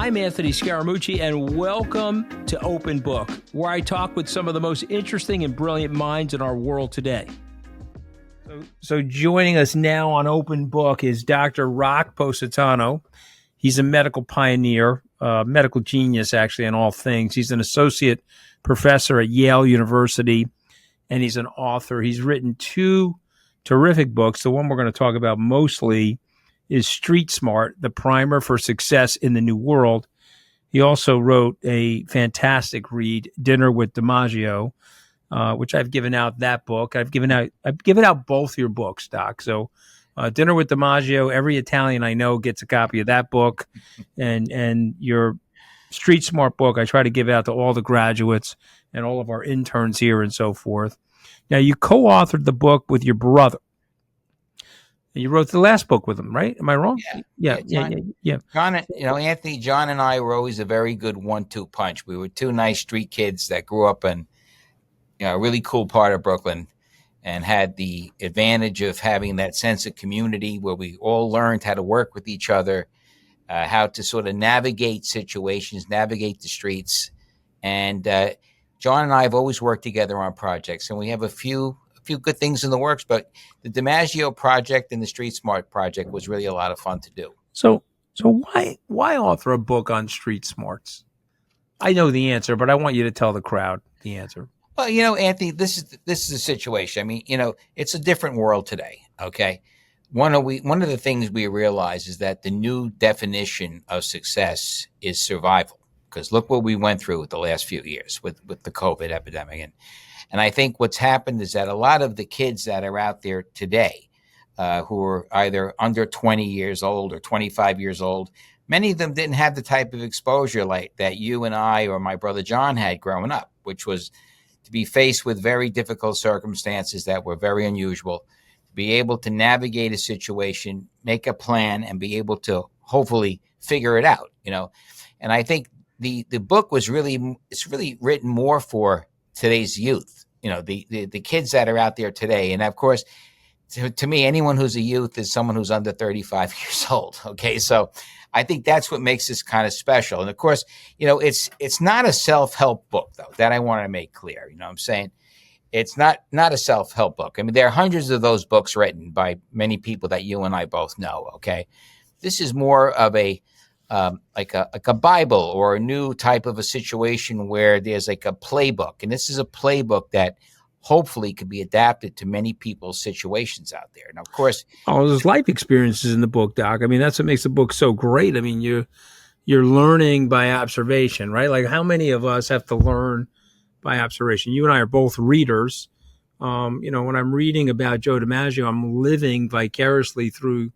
I'm Anthony Scaramucci, and welcome to Open Book, where I talk with some of the most interesting and brilliant minds in our world today. So joining us now on Open Book is Dr. John Positano. He's a medical pioneer, medical genius, actually, in all things. He's an associate professor at Yale University, and he's an author. He's written two terrific books. The one we're going to talk about mostly is Street Smart, the primer for success in the new world. He also wrote a fantastic read, Dinner with DiMaggio, which I've given out that book. I've given out both your books, Doc. So Dinner with DiMaggio, every Italian I know gets a copy of that book. And your Street Smart book, I try to give out to all the graduates and all of our interns here and so forth. Now, you co-authored the book with your brother. You wrote the last book with him, right? Am I wrong? Yeah. John, Anthony, John and I were always a very good 1-2 punch. We were two nice street kids that grew up in a really cool part of Brooklyn and had the advantage of having that sense of community where we all learned how to work with each other, how to sort of navigate situations, navigate the streets. And John and I have always worked together on projects, and we have a few good things in the works, but the DiMaggio project and the Street Smart project was really a lot of fun to do. So why author a book on street smarts? I know the answer, but I want you to tell the crowd the answer. Well, Anthony, this is the situation. I mean, it's a different world today. Okay. One of the things we realize is that the new definition of success is survival, because look what we went through with the last few years with the COVID epidemic. And I think what's happened is that a lot of the kids that are out there today who are either under 20 years old or 25 years old, many of them didn't have the type of exposure like that you and I or my brother John had growing up, which was to be faced with very difficult circumstances that were very unusual, to be able to navigate a situation, make a plan, and be able to hopefully figure it out, And I think the book it's really written more for today's youth, the kids that are out there today. And of course, to me, anyone who's a youth is someone who's under 35 years old. Okay. So I think that's what makes this kind of special. And of course, it's not a self-help book though, that I want to make clear. You know what I'm saying? It's not a self-help book. I mean, there are hundreds of those books written by many people that you and I both know. Okay. This is more of a like a Bible or a new type of a situation where there's like a playbook. And this is a playbook that hopefully could be adapted to many people's situations out there. And of course, there's life experiences in the book, Doc. I mean, that's what makes the book so great. I mean, you're learning by observation, right? Like, how many of us have to learn by observation? You and I are both readers. When I'm reading about Joe DiMaggio, I'm living vicariously through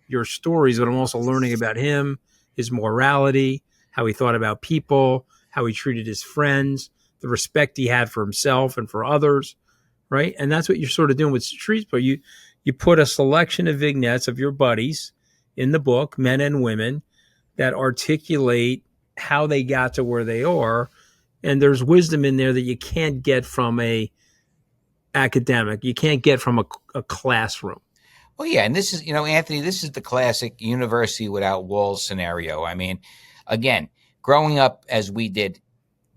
your stories, but I'm also learning about him, his morality, how he thought about people, how he treated his friends, the respect he had for himself and for others, right? And that's what you're sort of doing with Street Smart. You put a selection of vignettes of your buddies in the book, men and women, that articulate how they got to where they are. And there's wisdom in there that you can't get from a academic. You can't get from a classroom. Well, yeah. And this is, Anthony, this is the classic university without walls scenario. I mean, again, growing up as we did,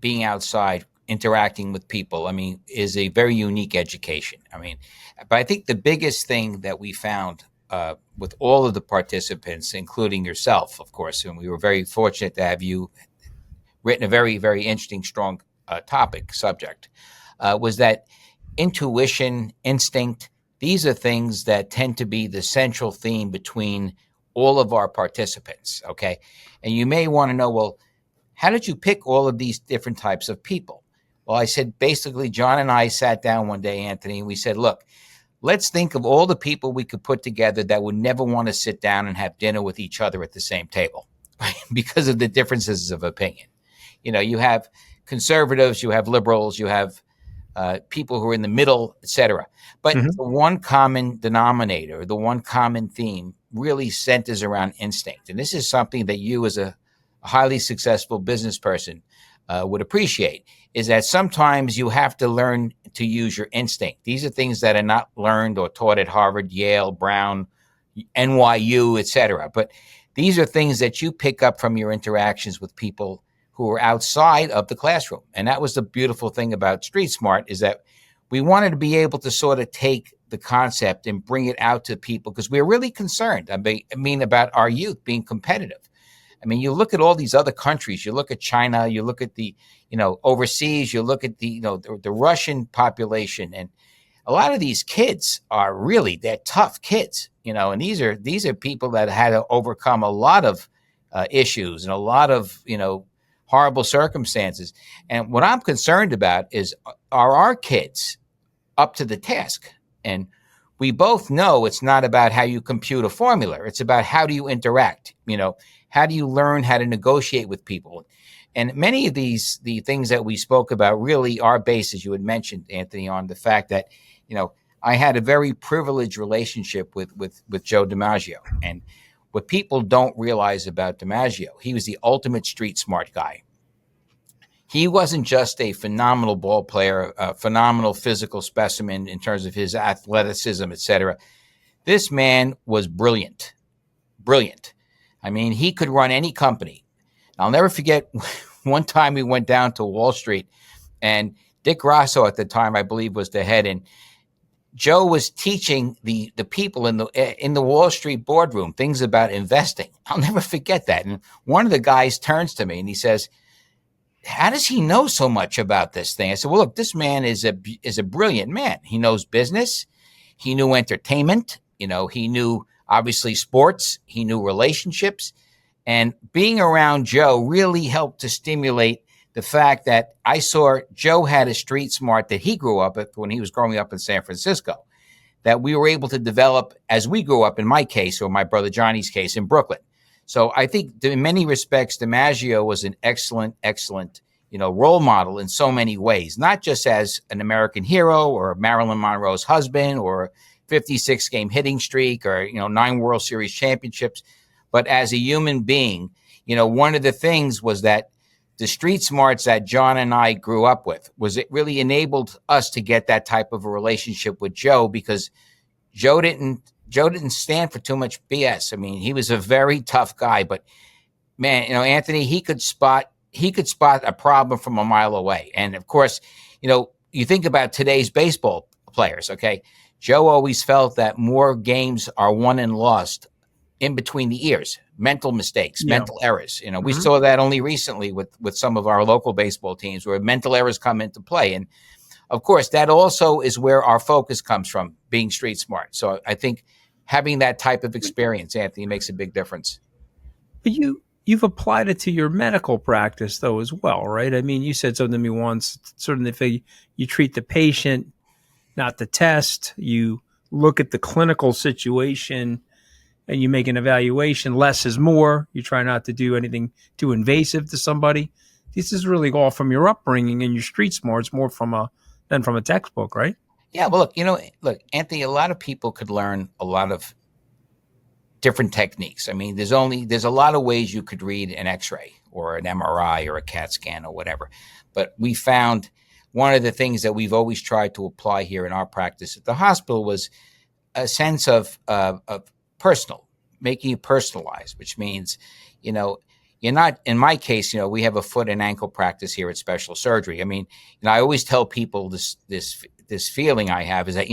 being outside, interacting with people, is a very unique education. But I think the biggest thing that we found with all of the participants, including yourself, of course, and we were very fortunate to have you written a very, very interesting, strong subject, was that intuition, instinct, these are things that tend to be the central theme between all of our participants, okay? And you may want to know, well, how did you pick all of these different types of people? Well, I said, basically, John and I sat down one day, Anthony, and we said, look, let's think of all the people we could put together that would never want to sit down and have dinner with each other at the same table because of the differences of opinion. You have conservatives, you have liberals, you have people who are in the middle, et cetera. But the one common denominator, the one common theme really centers around instinct. And this is something that you as a highly successful business person would appreciate, is that sometimes you have to learn to use your instinct. These are things that are not learned or taught at Harvard, Yale, Brown, NYU, et cetera. But these are things that you pick up from your interactions with people who are outside of the classroom. And that was the beautiful thing about Street Smart, is that we wanted to be able to sort of take the concept and bring it out to people, because we're really concerned. I mean, about our youth being competitive. I mean, you look at all these other countries, you look at China, you look at the, overseas, you look at the, the Russian population, and a lot of these kids are really, they're tough kids, and these are people that had to overcome a lot of issues and a lot of, horrible circumstances. And what I'm concerned about is, are our kids up to the task? And we both know it's not about how you compute a formula. It's about how do you interact? How do you learn how to negotiate with people? And many of the things that we spoke about really are based, as you had mentioned, Anthony, on the fact that, I had a very privileged relationship with Joe DiMaggio. And what people don't realize about DiMaggio, he was the ultimate street smart guy. He wasn't just a phenomenal ball player, a phenomenal physical specimen in terms of his athleticism, et cetera. This man was brilliant, brilliant. I mean, he could run any company. I'll never forget one time we went down to Wall Street, and Dick Grasso at the time, I believe, was the head, and Joe was teaching the people in the Wall Street boardroom things about investing. I'll never forget that. And one of the guys turns to me and he says, "How does he know so much about this thing?" I said, "Well, look, this man is a brilliant man. He knows business. He knew entertainment. He knew obviously sports. He knew relationships. And being around Joe really helped to stimulate the fact that I saw Joe had a street smart that he grew up with when he was growing up in San Francisco, that we were able to develop as we grew up, in my case, or my brother Johnny's case, in Brooklyn." So I think in many respects, DiMaggio was an excellent, role model in so many ways, not just as an American hero or Marilyn Monroe's husband or 56-game hitting streak or, 9 World Series championships, but as a human being. One of the things was that the street smarts that John and I grew up with was it really enabled us to get that type of a relationship with Joe, because Joe didn't stand for too much BS. I mean, he was a very tough guy, but man, Anthony, he could spot a problem from a mile away. And of course, you think about today's baseball players, okay? Joe always felt that more games are won and lost in between the ears, mental mistakes, mental errors. We saw that only recently with some of our local baseball teams where mental errors come into play. And of course, that also is where our focus comes from, being street smart. So I think having that type of experience, Anthony, makes a big difference. But you've applied it to your medical practice, though, as well, right? I mean, you said something to me once, certainly if you treat the patient, not the test. You look at the clinical situation and you make an evaluation. Less is more. You try not to do anything too invasive to somebody. This is really all from your upbringing and your street smarts, more than from a textbook, right? Yeah, well, look, Anthony, a lot of people could learn a lot of different techniques. I mean, there's a lot of ways you could read an X-ray or an MRI or a CAT scan or whatever. But we found one of the things that we've always tried to apply here in our practice at the hospital was a sense of personal, making it personalized, which means, you're not, in my case, we have a foot and ankle practice here at Special Surgery. I mean, I always tell people this feeling I have is that,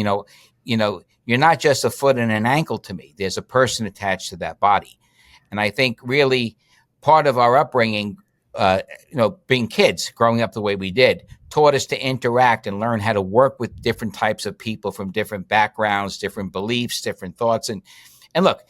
you're not just a foot and an ankle to me. There's a person attached to that body. And I think really part of our upbringing, being kids, growing up the way we did, taught us to interact and learn how to work with different types of people from different backgrounds, different beliefs, different thoughts. And look,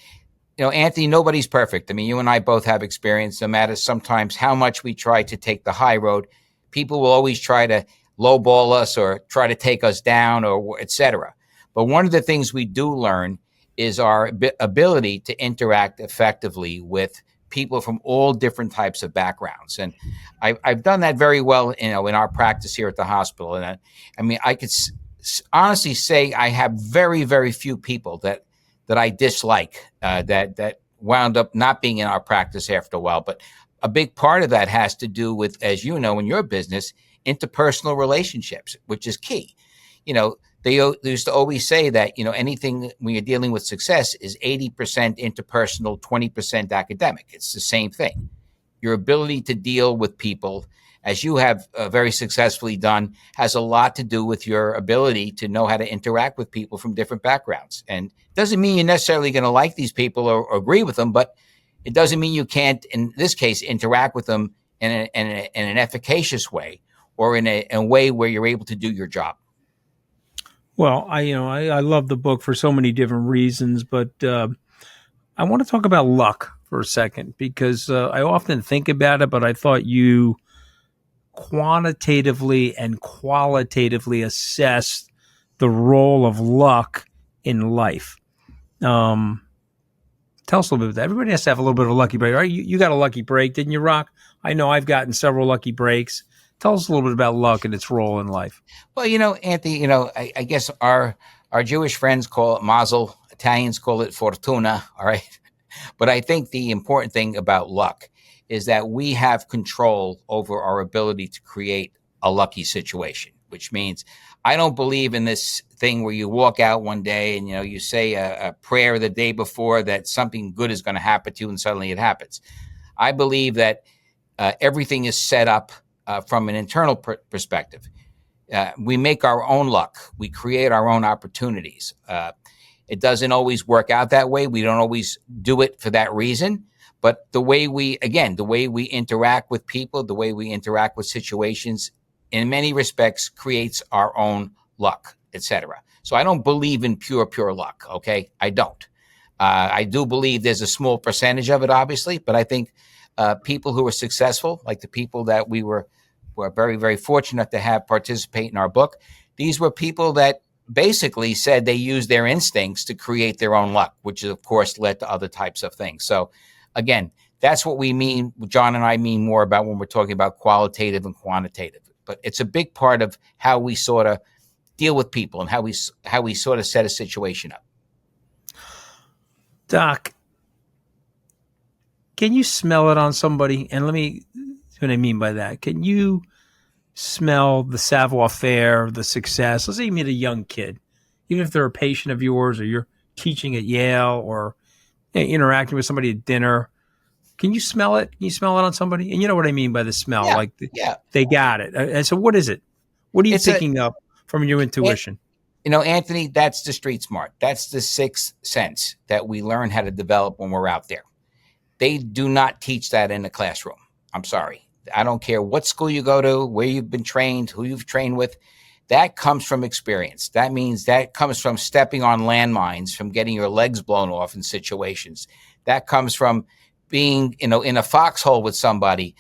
Anthony, nobody's perfect. I mean, you and I both have experience. No matter sometimes how much we try to take the high road, people will always try to lowball us or try to take us down or et cetera. But one of the things we do learn is our ability to interact effectively with people from all different types of backgrounds. And I've done that very well, in our practice here at the hospital. And I could honestly say I have very, very few people that I dislike that wound up not being in our practice after a while. But a big part of that has to do with, as you know, in your business, interpersonal relationships, which is key. they used to always say that, anything when you're dealing with success is 80% interpersonal, 20% academic. It's the same thing. Your ability to deal with people, as you have very successfully done, has a lot to do with your ability to know how to interact with people from different backgrounds. And it doesn't mean you're necessarily going to like these people or agree with them, but it doesn't mean you can't, in this case, interact with them in an efficacious way, or in a way where you're able to do your job. Well, I love the book for so many different reasons, but I want to talk about luck for a second, because I often think about it, but I thought you quantitatively and qualitatively assessed the role of luck in life. Tell us a little bit about that. Everybody has to have a little bit of a lucky break, right? You got a lucky break, didn't you, Rock? I know I've gotten several lucky breaks. Tell us a little bit about luck and its role in life. Well, Anthony, I guess our Jewish friends call it mazel. Italians call it fortuna. All right. But I think the important thing about luck is that we have control over our ability to create a lucky situation, which means I don't believe in this thing where you walk out one day and, you say a prayer the day before that something good is going to happen to you and suddenly it happens. I believe that everything is set up from an internal perspective. We make our own luck. We create our own opportunities. It doesn't always work out that way. We don't always do it for that reason. But the way we interact with people, the way we interact with situations, in many respects, creates our own luck, etc. So I don't believe in pure luck. Okay, I don't. I do believe there's a small percentage of it, obviously, but I think people who are successful, like the people that we were very, very fortunate to have participate in our book, these were people that basically said they used their instincts to create their own luck, which of course led to other types of things. So again, that's what we mean. John and I mean more about when we're talking about qualitative and quantitative, but it's a big part of how we sort of deal with people and how we sort of set a situation up. Doc, can you smell it on somebody? And let me, what I mean by that. Can you smell the savoir-faire, the success? Let's say you meet a young kid, even if they're a patient of yours or you're teaching at Yale or interacting with somebody at dinner. Can you smell it? Can you smell it on somebody? And you know what I mean by the smell. Yeah. They got it. And so what is it? What are you picking up from your intuition? Anthony, that's the street smart. That's the sixth sense that we learn how to develop when we're out there. They do not teach that in the classroom. I'm sorry. I don't care what school you go to, where you've been trained, who you've trained with. That comes from experience. That means that comes from stepping on landmines, from getting your legs blown off in situations. That comes from being, in a foxhole with somebody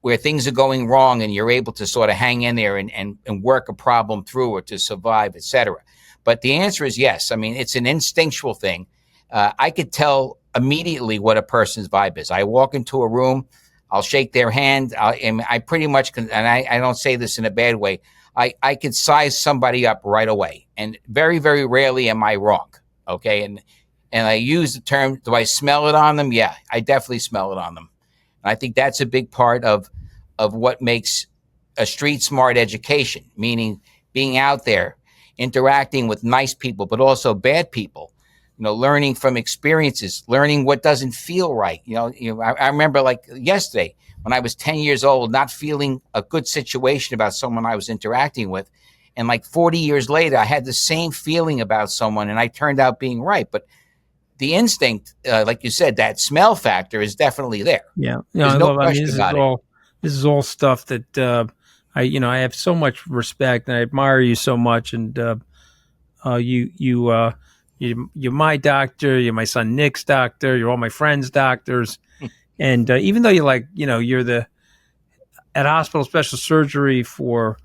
where things are going wrong and you're able to sort of hang in there and work a problem through or to survive, et cetera. But the answer is yes. I mean, it's an instinctual thing. I could tell immediately what a person's vibe is. I walk into a room, I'll shake their hand. I pretty much can, and I don't say this in a bad way. I can size somebody up right away, and very, very rarely am I wrong. Okay, and I use the term, do I smell it on them? Yeah, I definitely smell it on them. And I think that's a big part of what makes a street smart education, meaning being out there, interacting with nice people, but also bad people. Learning from experiences, learning what doesn't feel right. I remember like yesterday when I was 10 years old, not feeling a good situation about someone I was interacting with. And like 40 years later, I had the same feeling about someone and I turned out being right. But the instinct, like you said, that smell factor is definitely there. Yeah. There's no question about it. This is all stuff that I have so much respect and I admire you so much. And you're my doctor. You're my son Nick's doctor. You're all my friends' doctors. And even though you're at hospital special surgery for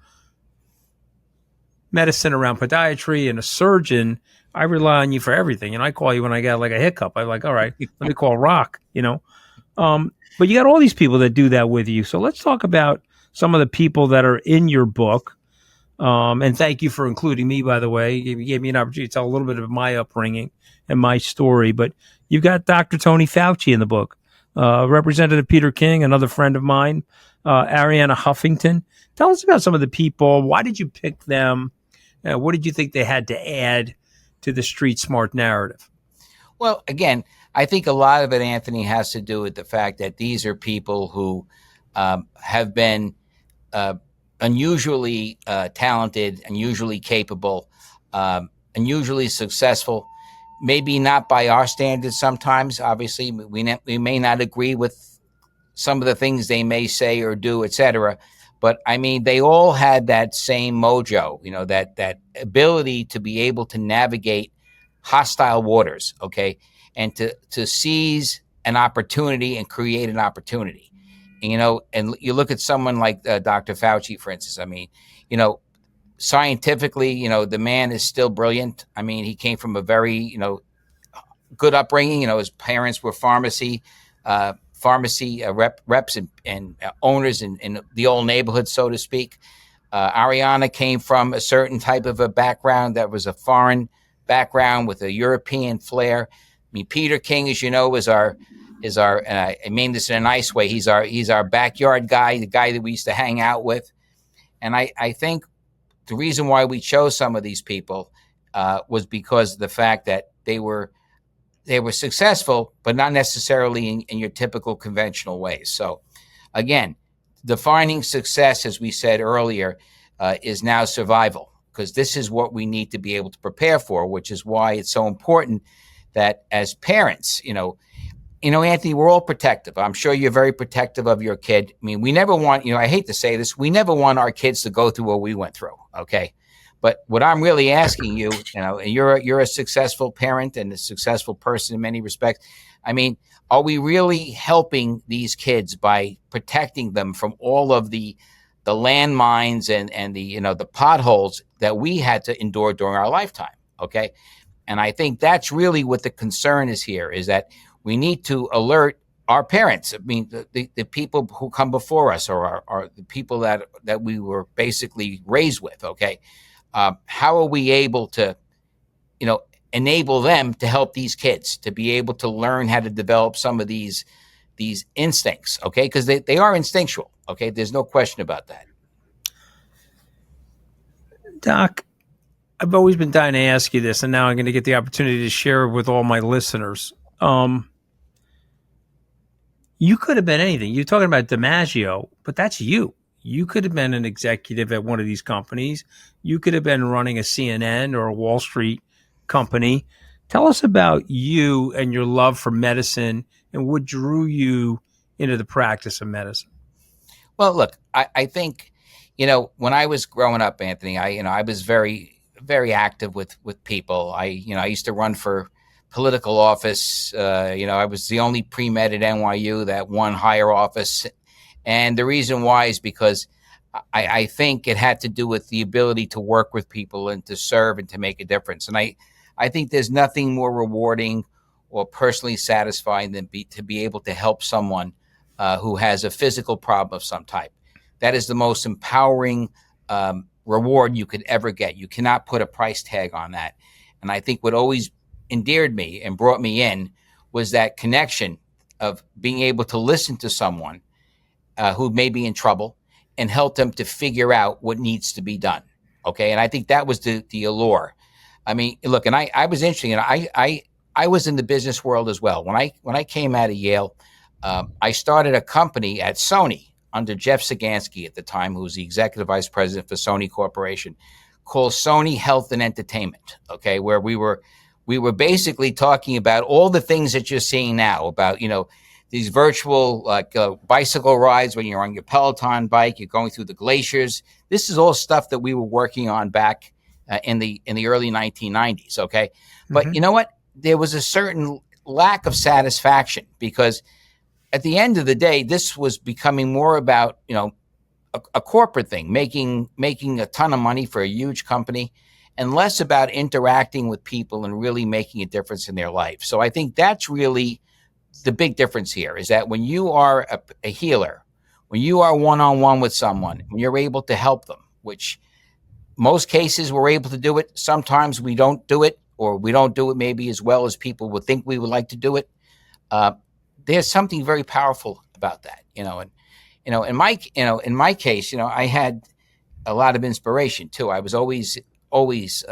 medicine around podiatry and a surgeon, I rely on you for everything. And I call you when I got like a hiccup. I'm like, all right, let me call Rock, But you got all these people that do that with you. So let's talk about some of the people that are in your book. And thank you for including me, by the way. You gave me an opportunity to tell a little bit of my upbringing and my story. But you've got Dr. Tony Fauci in the book, Representative Peter King, another friend of mine, Arianna Huffington. Tell us about some of the people. Why did you pick them? What did you think they had to add to the street smart narrative? Well, again, I think a lot of it, Anthony, has to do with the fact that these are people who have been unusually talented, unusually capable, unusually successful. Maybe not by our standards sometimes. Obviously, we may not agree with some of the things they may say or do, etc. But I mean, they all had that same mojo, that ability to be able to navigate hostile waters, okay, and to seize an opportunity and create an opportunity. And you look at someone like Dr. Fauci, for instance. I mean, scientifically, the man is still brilliant. I mean, he came from a very, good upbringing. His parents were pharmacy reps and owners in the old neighborhood, so to speak. Ariana came from a certain type of a background that was a foreign background with a European flair. I mean, Peter King, as you know, is our, and I mean this in a nice way, he's our backyard guy, the guy that we used to hang out with. And I think the reason why we chose some of these people was because of the fact that they were successful, but not necessarily in your typical conventional ways. So again, defining success, as we said earlier, is now survival, because this is what we need to be able to prepare for, which is why it's so important that as parents, Anthony, we're all protective. I'm sure you're very protective of your kid. I mean, we never want, I hate to say this, we never want our kids to go through what we went through. Okay. But what I'm really asking you, and you're a successful parent and a successful person in many respects. I mean, are we really helping these kids by protecting them from all of the landmines and the potholes that we had to endure during our lifetime? Okay. And I think that's really what the concern is here, is that we need to alert our parents. I mean, the people who come before us, or are the people that we were basically raised with. Okay. How are we able to, enable them to help these kids to be able to learn how to develop some of these instincts, okay? Because they are instinctual, okay? There's no question about that. Doc, I've always been dying to ask you this, and now I'm going to get the opportunity to share it with all my listeners. You could have been anything. You're talking about DiMaggio, but that's you. You could have been an executive at one of these companies. You could have been running a CNN or a Wall Street company. Tell us about you and your love for medicine and what drew you into the practice of medicine. Well, look, I think, when I was growing up, Anthony, I was very, very active with people. I used to run for political office. I was the only pre-med at NYU that won higher office. And the reason why is because I think it had to do with the ability to work with people and to serve and to make a difference. And I think there's nothing more rewarding or personally satisfying than to be able to help someone who has a physical problem of some type. That is the most empowering reward you could ever get. You cannot put a price tag on that. And I think what always endeared me and brought me in was that connection of being able to listen to someone who may be in trouble and help them to figure out what needs to be done. Okay. And I think that was the allure. I mean, look, and I was interesting, and I was in the business world as well. When I came out of Yale, I started a company at Sony under Jeff Sagansky at the time, who was the executive vice president for Sony Corporation, called Sony Health and Entertainment. Okay. Where we were basically talking about all the things that you're seeing now about, these virtual bicycle rides when you're on your Peloton bike, you're going through the glaciers. This is all stuff that we were working on back in the early 1990s. Okay. But you know what? There was a certain lack of satisfaction, because at the end of the day, this was becoming more about, a corporate thing, making a ton of money for a huge company, and less about interacting with people and really making a difference in their life. So I think that's really the big difference here, is that when you are a healer, when you are one-on-one with someone, when you're able to help them, which most cases we're able to do it. Sometimes we don't do it, or we don't do it maybe as well as people would think we would like to do it. There's something very powerful about that, and in my case, I had a lot of inspiration too. I was always always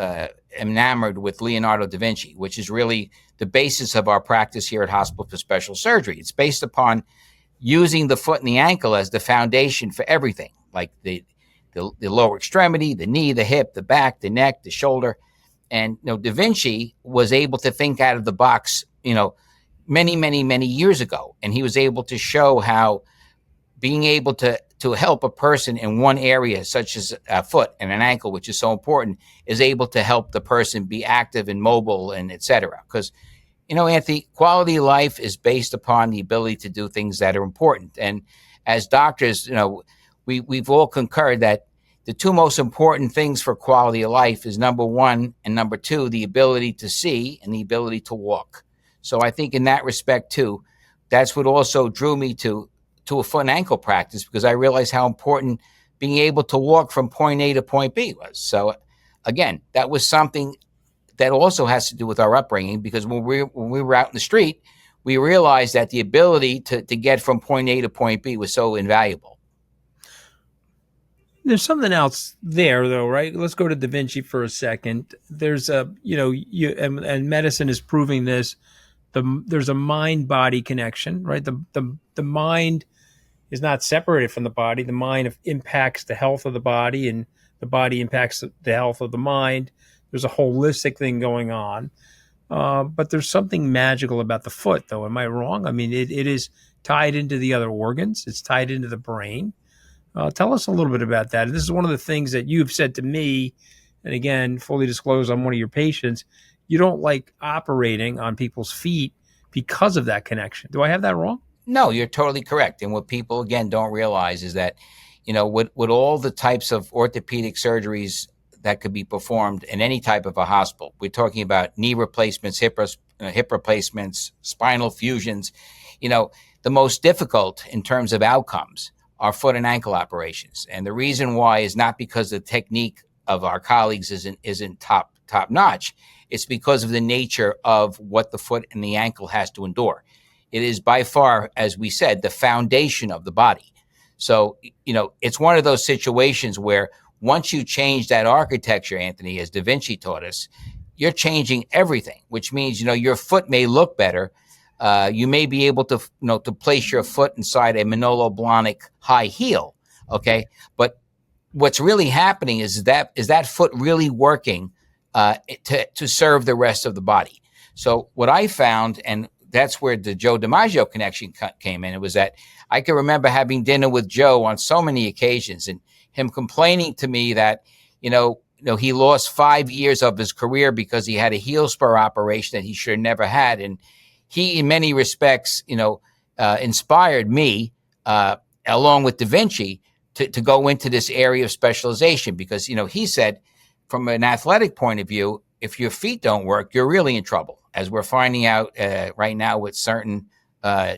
enamored with Leonardo da Vinci, which is really the basis of our practice here at Hospital for Special Surgery. It's based upon using the foot and the ankle as the foundation for everything, like the lower extremity, the knee, the hip, the back, the neck, the shoulder. And Da Vinci was able to think out of the box, many, many, many years ago. And he was able to show how being able to help a person in one area, such as a foot and an ankle, which is so important, is able to help the person be active and mobile and et cetera. Because, Anthony, quality of life is based upon the ability to do things that are important. And as doctors, we've all concurred that the two most important things for quality of life is number one and number two, the ability to see and the ability to walk. So I think in that respect too, that's what also drew me to a foot and ankle practice, because I realized how important being able to walk from point A to point B was. So again, that was something that also has to do with our upbringing, because when we were out in the street, we realized that the ability to get from point A to point B was so invaluable. There's something else there, though, right? Let's go to Da Vinci for a second. There's and medicine is proving this. There's a mind-body connection, right? The mind is not separated from the body. The mind impacts the health of the body, and the body impacts the health of the mind. There's a holistic thing going on. But there's something magical about the foot, though. Am I wrong? I mean, it is tied into the other organs. It's tied into the brain. Tell us a little bit about that. And this is one of the things that you've said to me, and again, fully disclosed, I'm one of your patients. You don't like operating on people's feet because of that connection. Do I have that wrong? No, you're totally correct. And what people, again, don't realize is that, with all the types of orthopedic surgeries that could be performed in any type of a hospital, we're talking about knee replacements, hip replacements, spinal fusions, the most difficult in terms of outcomes are foot and ankle operations. And the reason why is not because the technique of our colleagues isn't top notch. It's because of the nature of what the foot and the ankle has to endure. It is by far, as we said, the foundation of the body. So, it's one of those situations where once you change that architecture, Anthony, as Da Vinci taught us, you're changing everything, which means, your foot may look better. You may be able to, to place your foot inside a Manolo Blahnik high heel. Okay. But what's really happening is that foot really working to serve the rest of the body. So what I found, and that's where the Joe DiMaggio connection came in. It was that I can remember having dinner with Joe on so many occasions and him complaining to me that, he lost 5 years of his career because he had a heel spur operation that he should have never had. And he, in many respects, inspired me, along with Da Vinci, to go into this area of specialization because, he said, from an athletic point of view, if your feet don't work, you're really in trouble, as we're finding out right now with certain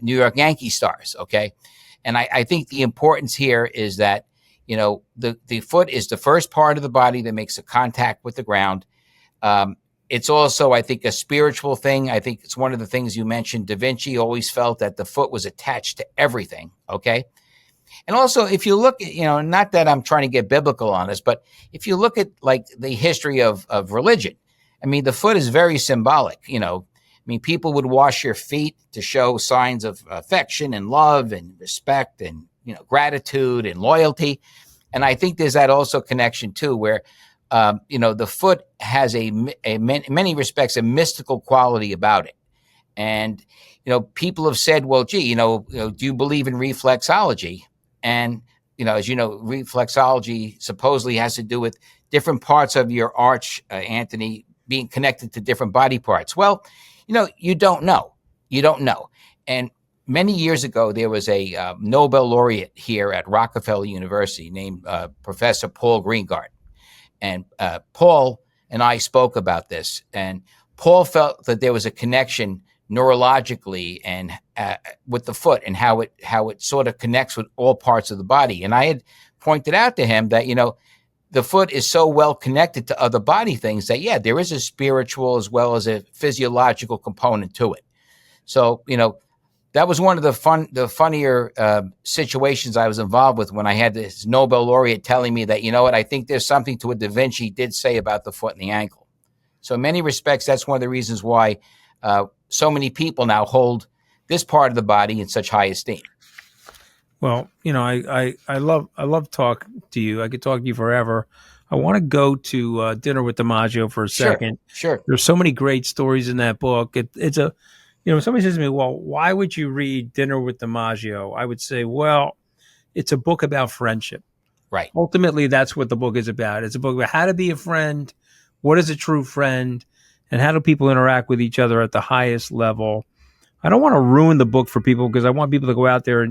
New York Yankee stars, okay? And I think the importance here is that, the foot is the first part of the body that makes a contact with the ground. It's also, I think, a spiritual thing. I think it's one of the things you mentioned. Da Vinci always felt that the foot was attached to everything, okay? And also, if you look at, not that I'm trying to get biblical on this, but if you look at, like, the history of religion, I mean, the foot is very symbolic, people would wash your feet to show signs of affection and love and respect and, gratitude and loyalty. And I think there's that also connection, too, where the foot has in many respects, a mystical quality about it. And, people have said, well, gee, do you believe in reflexology? And, as you know, reflexology supposedly has to do with different parts of your arch, Anthony, being connected to different body parts. Well, you don't know. You don't know. And many years ago, there was a Nobel laureate here at Rockefeller University named Professor Paul Greengard. And Paul and I spoke about this, and Paul felt that there was a connection neurologically and with the foot and how it sort of connects with all parts of the body. And I had pointed out to him that, the foot is so well connected to other body things that, yeah, there is a spiritual as well as a physiological component to it. So, that was one of the funnier situations I was involved with when I had this Nobel laureate telling me that, you know what, I think there's something to what Da Vinci did say about the foot and the ankle. So in many respects, that's one of the reasons why so many people now hold this part of the body in such high esteem. Well, I love talking to you. I could talk to you forever. I want to go to Dinner with DiMaggio for a second. Sure. There's so many great stories in that book. It's a, somebody says to me, well, why would you read Dinner with DiMaggio? I would say, well, it's a book about friendship. Right. Ultimately, that's what the book is about. It's a book about how to be a friend, what is a true friend, and how do people interact with each other at the highest level. I don't want to ruin the book for people because I want people to go out there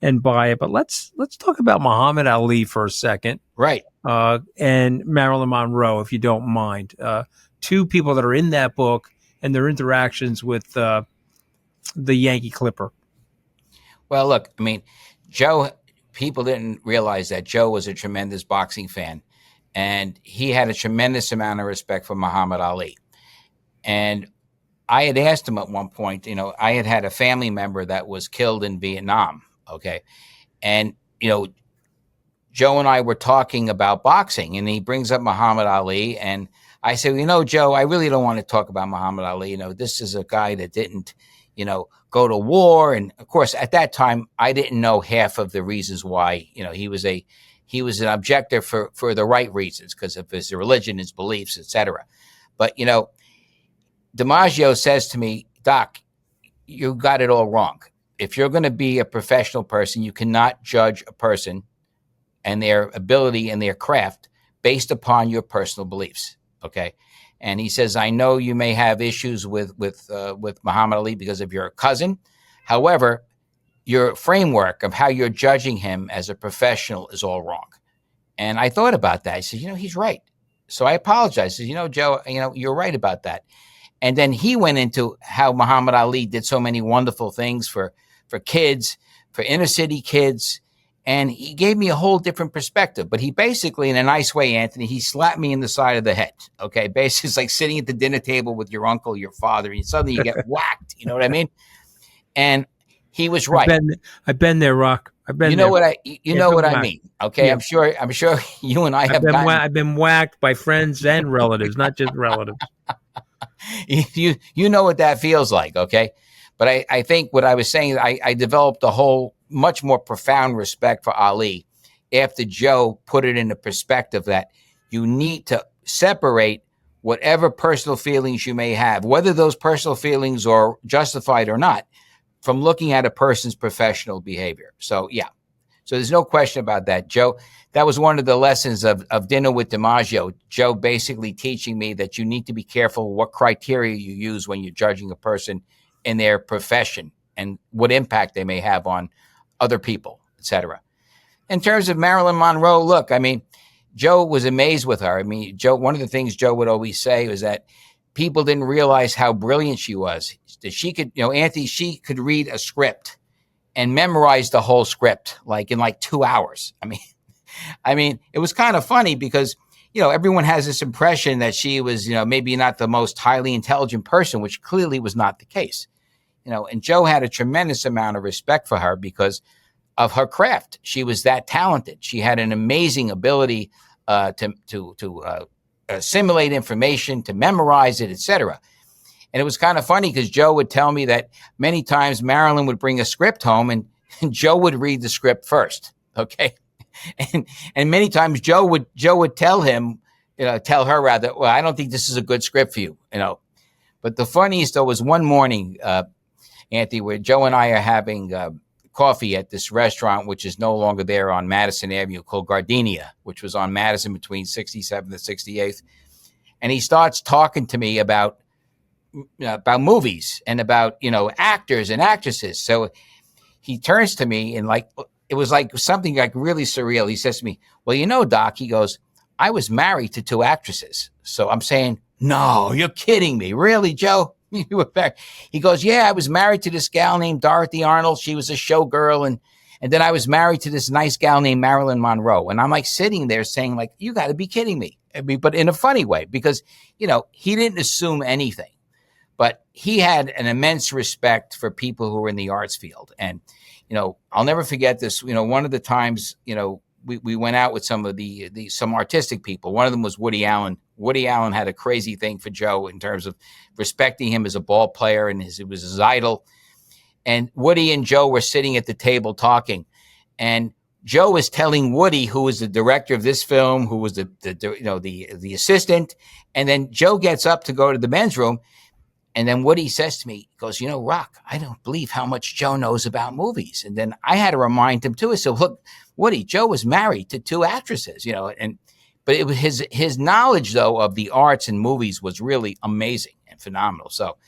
and buy it. But let's talk about Muhammad Ali for a second. Right. And Marilyn Monroe, if you don't mind. Two people that are in that book and their interactions with the Yankee Clipper. Well, look, I mean, Joe, people didn't realize that Joe was a tremendous boxing fan, and he had a tremendous amount of respect for Muhammad Ali. And I had asked him at one point, I had a family member that was killed in Vietnam. Okay. And, Joe and I were talking about boxing, and he brings up Muhammad Ali. And I said, Joe, I really don't want to talk about Muhammad Ali. This is a guy that didn't, go to war. And of course, at that time, I didn't know half of the reasons why, he was an objector for the right reasons, because of his religion, his beliefs, etc. But, DiMaggio says to me, Doc, you got it all wrong. If you're going to be a professional person, you cannot judge a person and their ability and their craft based upon your personal beliefs. Okay. And he says, I know you may have issues with Muhammad Ali because of your cousin. However, your framework of how you're judging him as a professional is all wrong. And I thought about that. I said, he's right. So I apologized. I said, Joe, you're right about that. And then he went into how Muhammad Ali did so many wonderful things for kids, for inner city kids. And he gave me a whole different perspective. But he basically, in a nice way, Anthony, he slapped me in the side of the head. Okay. Basically, it's like sitting at the dinner table with your uncle, your father, and suddenly you get whacked. You know what I mean? And he was right. I've been there, Rock. I've been there. You know what I mean. Okay. Yeah. I'm sure you and I have I've been whacked by friends and relatives, not just relatives. You know what that feels like, okay? But I think what I was saying is I developed a whole much more profound respect for Ali after Joe put it into perspective that you need to separate whatever personal feelings you may have, whether those personal feelings are justified or not, from looking at a person's professional behavior. So, yeah. So there's no question about that, Joe. That was one of the lessons of Dinner with DiMaggio. Joe basically teaching me that you need to be careful what criteria you use when you're judging a person in their profession and what impact they may have on other people, etc. In terms of Marilyn Monroe, look, I mean, Joe was amazed with her. I mean, Joe, one of the things Joe would always say was that people didn't realize how brilliant she was. That she could, Anthony, she could read a script and memorize the whole script in 2 hours. I mean, it was kind of funny because, everyone has this impression that she was, maybe not the most highly intelligent person, which clearly was not the case. And Joe had a tremendous amount of respect for her because of her craft. She was that talented. She had an amazing ability to assimilate information, to memorize it, etc. And it was kind of funny because Joe would tell me that many times Marilyn would bring a script home and Joe would read the script first. Okay. And many times Joe would tell him, tell her rather, well, I don't think this is a good script for you, But the funniest though was one morning, Anthony, where Joe and I are having coffee at this restaurant, which is no longer there on Madison Avenue, called Gardenia, which was on Madison between 67th and 68th. And he starts talking to me about movies and about, actors and actresses. So he turns to me and it was like something really surreal. He says to me, well, Doc, he goes, I was married to 2 actresses. So I'm saying, no, you're kidding me. Really, Joe? You were back. He goes, yeah, I was married to this gal named Dorothy Arnold. She was a showgirl. And then I was married to this nice gal named Marilyn Monroe. And I'm sitting there saying you got to be kidding me. But in a funny way, because, he didn't assume anything. but he had an immense respect for people who were in the arts field. And, I'll never forget this. One of the times, we went out with some of some artistic people. One of them was Woody Allen. Woody Allen had a crazy thing for Joe in terms of respecting him as a ball player, and it was his idol. And Woody and Joe were sitting at the table talking, and Joe was telling Woody, who was the director of this film, who was the assistant, and then Joe gets up to go to the men's room, and then Woody says to me, he goes, Rock, I don't believe how much Joe knows about movies. And then I had to remind him too. I said, look, Woody, Joe was married to 2 actresses, but it was his knowledge though of the arts and movies was really amazing and phenomenal. So,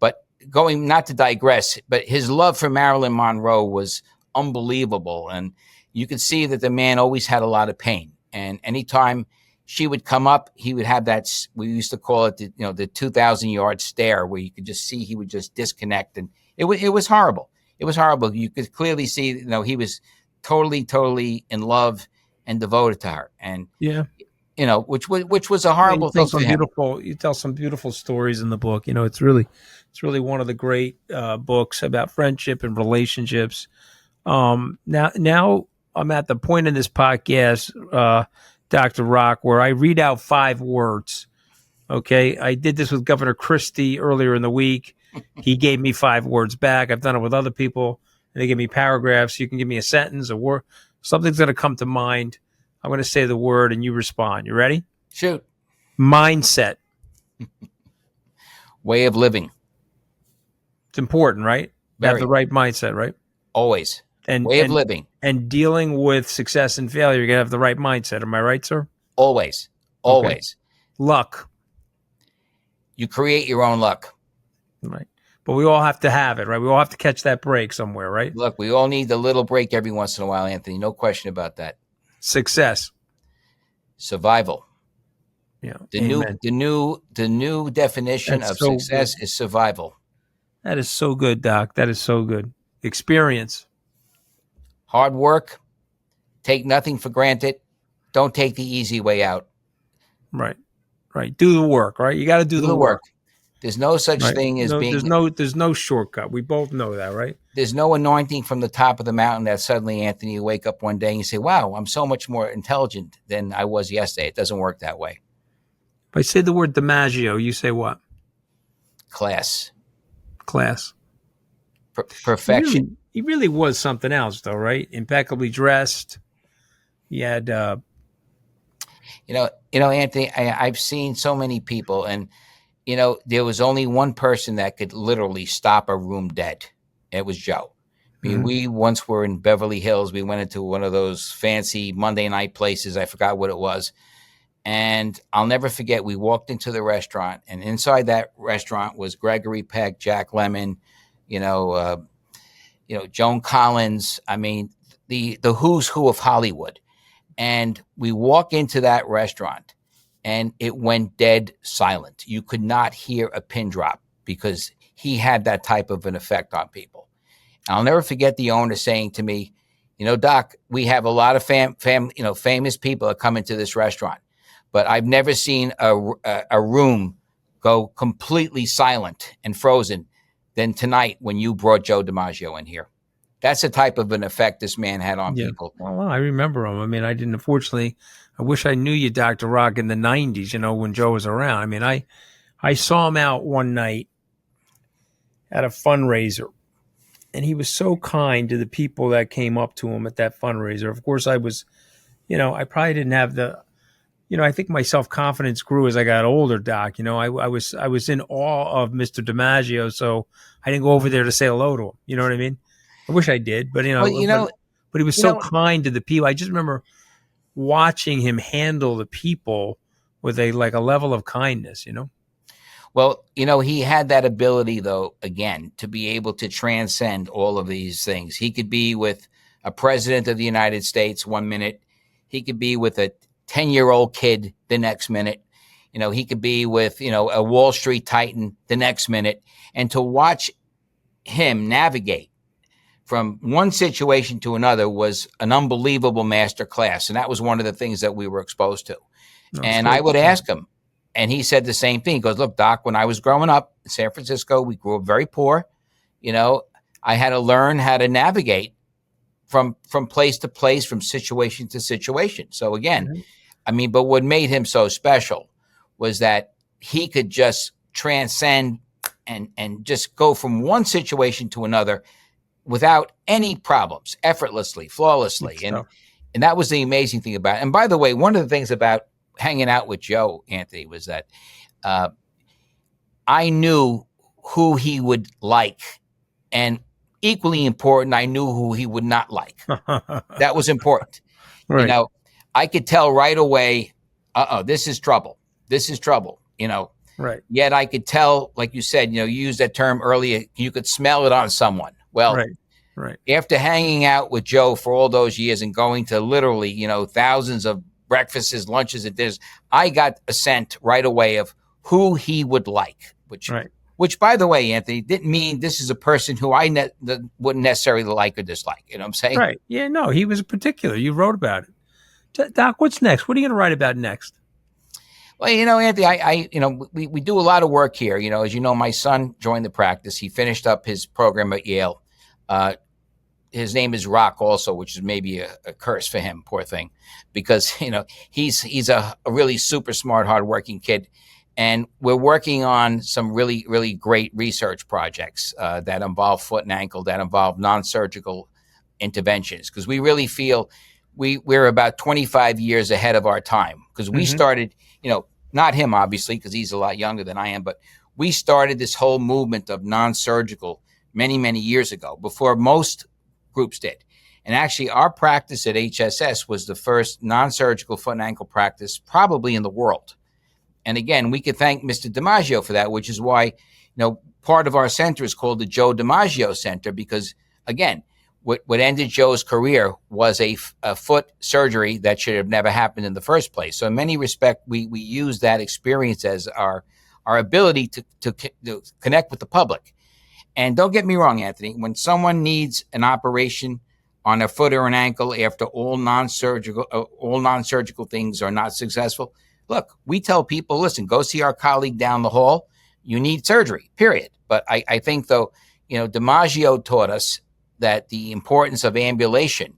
but going, not to digress, but his love for Marilyn Monroe was unbelievable. And you could see that the man always had a lot of pain. And anytime she would come up, he would have that, we used to call it, the 2,000-yard stare, where you could just see he would just disconnect. And it was horrible. It was horrible. You could clearly see, he was totally in love and devoted to her. And, which was a horrible thing for him. You tell some beautiful stories in the book. It's really one of the great books about friendship and relationships. Now I'm at the point in this podcast, Dr. Rock, where I read out 5 words. Okay. I did this with Governor Christie earlier in the week. He gave me 5 words back. I've done it with other people, and they give me paragraphs. You can give me a sentence, a word, something's going to come to mind. I'm going to say the word and you respond. You ready? Shoot. Mindset. Way of living. It's important, right? Very. Have the right mindset, right? Always. Way of living. And dealing with success and failure, you're going to have the right mindset. Am I right, sir? Always. Okay. Luck. You create your own luck. Right. But we all have to have it, right? We all have to catch that break somewhere, right? Look, we all need a little break every once in a while, Anthony. No question about that. Success. Survival. Yeah. The new definition of success is survival. That is so good, Doc. That is so good. Experience. Hard work. Take nothing for granted. Don't take the easy way out. Right. Do the work, right? You got to do the work. There's no such thing as being... There's no shortcut. We both know that, right? There's no anointing from the top of the mountain that suddenly, Anthony, you wake up one day and you say, wow, I'm so much more intelligent than I was yesterday. It doesn't work that way. If I say the word DiMaggio, you say what? Class. Perfection. He really was something else, though, right? Impeccably dressed. He had... Anthony, I've seen so many people, and, there was only one person that could literally stop a room dead. It was Joe. I mean, we once were in Beverly Hills. We went into one of those fancy Monday night places. I forgot what it was. And I'll never forget, we walked into the restaurant, and inside that restaurant was Gregory Peck, Jack Lemmon, Joan Collins. I mean, the who's who of Hollywood. And we walk into that restaurant, and it went dead silent. You could not hear a pin drop because he had that type of an effect on people. And I'll never forget the owner saying to me, Doc, we have a lot of famous people that come into this restaurant, but I've never seen a room go completely silent and frozen than tonight when you brought Joe DiMaggio in here. That's the type of an effect this man had on people. Well, I remember him. I mean, I didn't, unfortunately, I wish I knew you, Dr. Rock, in the 90s, when Joe was around. I mean, I saw him out one night at a fundraiser, and he was so kind to the people that came up to him at that fundraiser. Of course, I was, I probably didn't have the, I think my self-confidence grew as I got older, Doc. I was in awe of Mr. DiMaggio, so I didn't go over there to say hello to him. You know what I mean? I wish I did, but but he was so kind to the people. I just remember watching him handle the people with a level of kindness, Well, he had that ability, though, again, to be able to transcend all of these things. He could be with a president of the United States one minute. He could be with a 10-year-old kid the next minute. He could be with, a Wall Street titan the next minute. And to watch him navigate from one situation to another was an unbelievable master class. And that was one of the things that we were exposed to. And I would ask him, And he said the same thing. He goes, look, Doc, when I was growing up in San Francisco, we grew up very poor. You know, I had to learn how to navigate from place to place, from situation to situation. So again, I mean, but what made him so special was that he could just transcend and just go from one situation to another without any problems, effortlessly, flawlessly. And that was the amazing thing about it. And by the way, one of the things about hanging out with Joe, Anthony, was that I knew who he would like, and equally important, I knew who he would not like. That was important. Right. You know, I could tell right away, this is trouble. This is trouble, you know. Right. Yet I could tell, like you said, you know, you used that term earlier, you could smell it on someone. Well, right. After hanging out with Joe for all those years and going to literally, you know, thousands of breakfasts, lunches, and dinners, I got a scent right away of who he would like, which, by the way, Anthony, didn't mean this is a person who I wouldn't necessarily like or dislike. You know what I'm saying? Right. Yeah, no, he was particular. You wrote about it. Doc, what's next? What are you going to write about next? Well, you know, Anthony, you know, we do a lot of work here. You know, as you know, my son joined the practice. He finished up his program at Yale. His name is Rock also, which is maybe a curse for him, poor thing, because, you know, he's a really super smart, hardworking kid. And we're working on some really, really great research projects that involve foot and ankle, that involve non-surgical interventions, because we really feel we're about 25 years ahead of our time, because we started, you know, not him, obviously, because he's a lot younger than I am, but we started this whole movement of non-surgical many, many years ago, before most groups did. And actually, our practice at HSS was the first non-surgical foot and ankle practice probably in the world. And again, we could thank Mr. DiMaggio for that, which is why, you know, part of our center is called the Joe DiMaggio Center, because, again, what ended Joe's career was a foot surgery that should have never happened in the first place. So in many respects, we use that experience as our ability to connect with the public. And don't get me wrong, Anthony, when someone needs an operation on a foot or an ankle after all non-surgical things are not successful, look, we tell people, listen, go see our colleague down the hall. You need surgery, period. But I think, though, you know, DiMaggio taught us that the importance of ambulation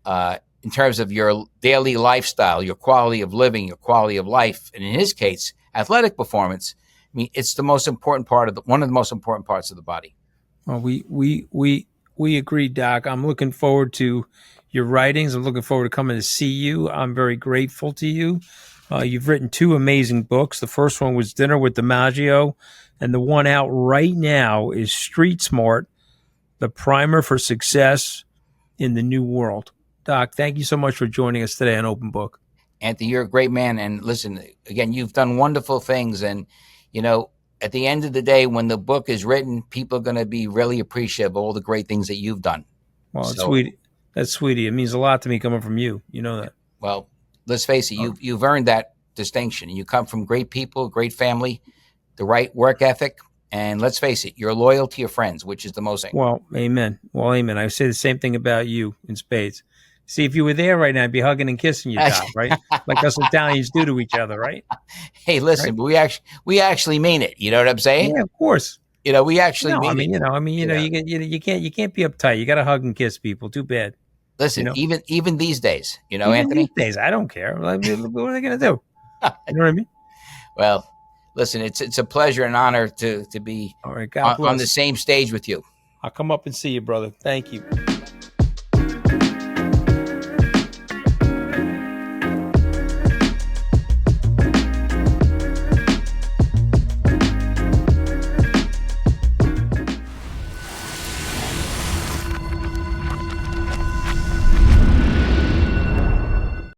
in terms of your daily lifestyle, your quality of living, your quality of life, and in his case, athletic performance, I mean, it's the most important part of one of the most important parts of the body. Well, we agree, Doc. I'm looking forward to your writings. I'm looking forward to coming to see you. I'm very grateful to you. You've written 2 amazing books. The first one was Dinner with DiMaggio, and the one out right now is Street Smart, the primer for success in the new world. Doc, thank you so much for joining us today on Open Book. Anthony, you're a great man. And listen, again, you've done wonderful things. And, you know, at the end of the day, when the book is written, people are going to be really appreciative of all the great things that you've done. Well, so, sweet. That's sweetie. It means a lot to me coming from you. You know that. Well, let's face it, you've earned that distinction. You come from great people, great family, the right work ethic. And let's face it, you're loyal to your friends, which is the most important. Well, amen. Well, amen. I say the same thing about you in spades. See, if you were there right now, I'd be hugging and kissing you, Doc, right? Like us Italians do to each other, right? Hey, listen, right? But we actually mean it. You know what I'm saying? Yeah, of course. You know, we actually mean it. You can't be uptight. You got to hug and kiss people. Too bad. Listen, you know? even these days, you know, even Anthony. These days, I don't care. Like, what are they going to do? You know what I mean? Well, listen, it's a pleasure and honor to be all right, God bless. On the same stage with you. I'll come up and see you, brother. Thank you.